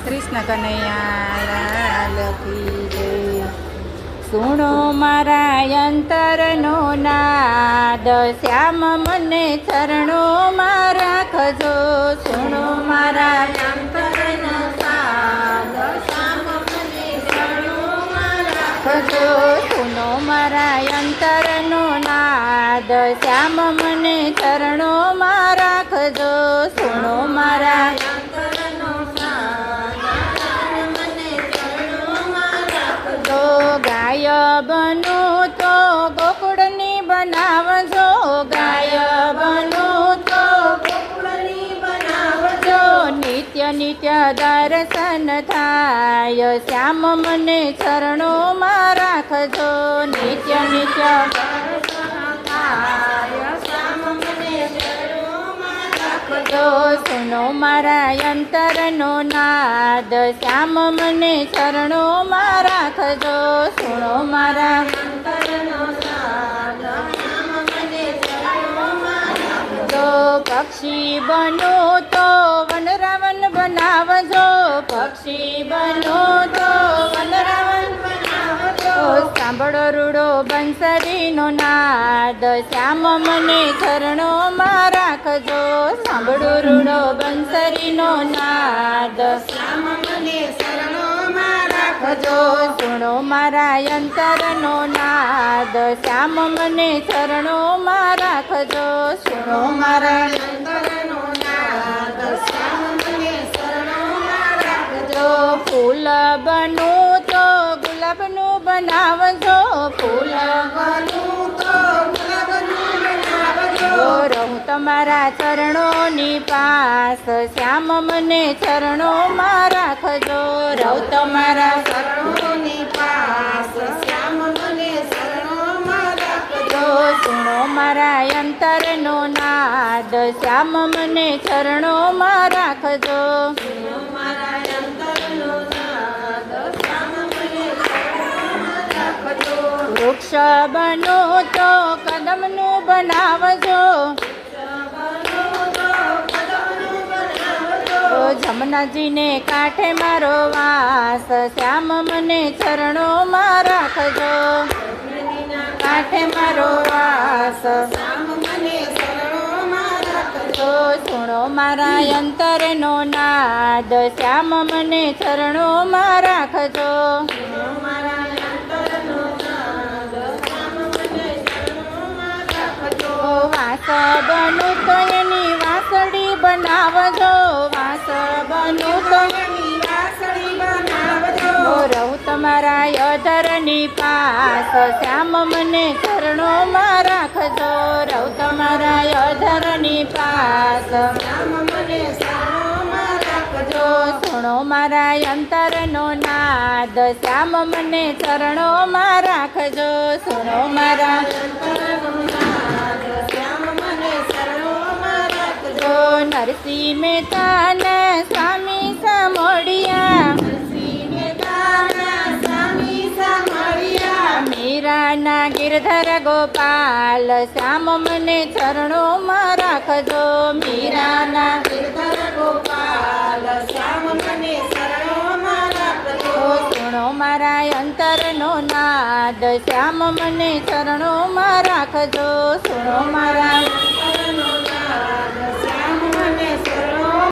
કૃષ્ણ કનૈયા લાલ કી જય. સુણો મારા અંતરનો નાદ, શ્યામ મને ચરણોમાં રાખજો. સુણો મારા અંતરનો નાદ, શ્યામ મને ચરણોમાં રાખજો. સુનો મારા અંતરનો નાદ, શ્યામ મને ચરણોમાં રાખજો. સુણો મારા ગાય બનો તો ગોકુળની બનાવજો. ગાય બનો તો ગોકુળની બનાવજો. નિત્ય નિત્ય દર્શન થાય, શ્યામ મને ચરણોમાં રાખજો. નિત્ય નિત્ય દર્શન થાય, શ્યામ મને ચરણોમાં રાખજો. સુનો મારા અંતરનો નાદ, શ્યામ મને ચરણોમાં રાખજો. સુણો મારા અંતરનો નાદ, શ્યામ મને ચરણોમાં રાખજો. પક્ષી બનો તો વનરાવન બનાવજો. પક્ષી બનો તો વનરાવન બનાવજો. સાંભળો રૂડો બંસરીનો નાદ, શ્યામ મને ચરણોમાં રાખજો. સાંભળો રૂડો બંસરીનો નાદ, શ્યામ મને ચરણોમાં રાખજો. સુણો મારા અંતરનો નાદ, શ્યામ મને ચરણોમાં રાખજો. સુણો મારા અંતરનો નાદ, શ્યામ મને ચરણોમાં રાખજો. ફૂલ બનું તો ગુલાબનું બનાવજો. ફૂલ બનું તો ગુલાબનું બનાવજો. રહું તમારા ચરણોની પાસ, શ્યામ મને ચરણોમાં રાખજો. રહું તમારા ચરણોની પાસ, શ્યામ મને ચરણોમાં રાખજો. સુણો મારા અંતરનો નાદ, શ્યામ મને ચરણોમાં રાખજો. સુણો મારા અંતરનો નાદ, શ્યામ મને ચરણોમાં રાખજો. વૃક્ષ બનો તો કદમનું બનાવજો. જમનાજીને કાંઠે મારો વાસ, શ્યામ મને ચરણોમાં રાખજો. કાંઠે મારો વાસ, શ્યામ મને ચરણોમાં રાખજો. સુણો મારા અંતરનો નાદ, શ્યામ મને ચરણોમાં રાખજો. સુણો મારા અંતરનો નાદ, શ્યામ મને ચરણોમાં રાખજો. વાસ બનું તો એની વાસળી બનાવજો. વાસ બનું તો એની વાસળી બનાવજો. રહું તમારા અધરની પાસ, શ્યામ મને ચરણોમાં રાખજો. રહું તમારા અધરની પાસ, શ્યામ મને ચરણોમાં રાખજો. સુણો મારા અંતરનો નાદ, શ્યામ મને ચરણોમાં રાખજો. સુણો મારા અંતરનો નાદ, શ્યામ મને ચરણોમાં રાખજો. નરસિંહ મહેતાના સ્વામી સામોડિયા. નરસિંહ મહેતાના સ્વામી સામોડિયા. મીરાના ગિરધર ગોપાલ, શ્યામ મને ચરણોમાં રાખજો. મીરાના ગિરધર ગોપાલ, શ્યામ મને ચરણોમાં રાખજો. સુણો મારા અંતરનો નાદ, શ્યામ મને ચરણોમાં રાખજો. સુણો મારા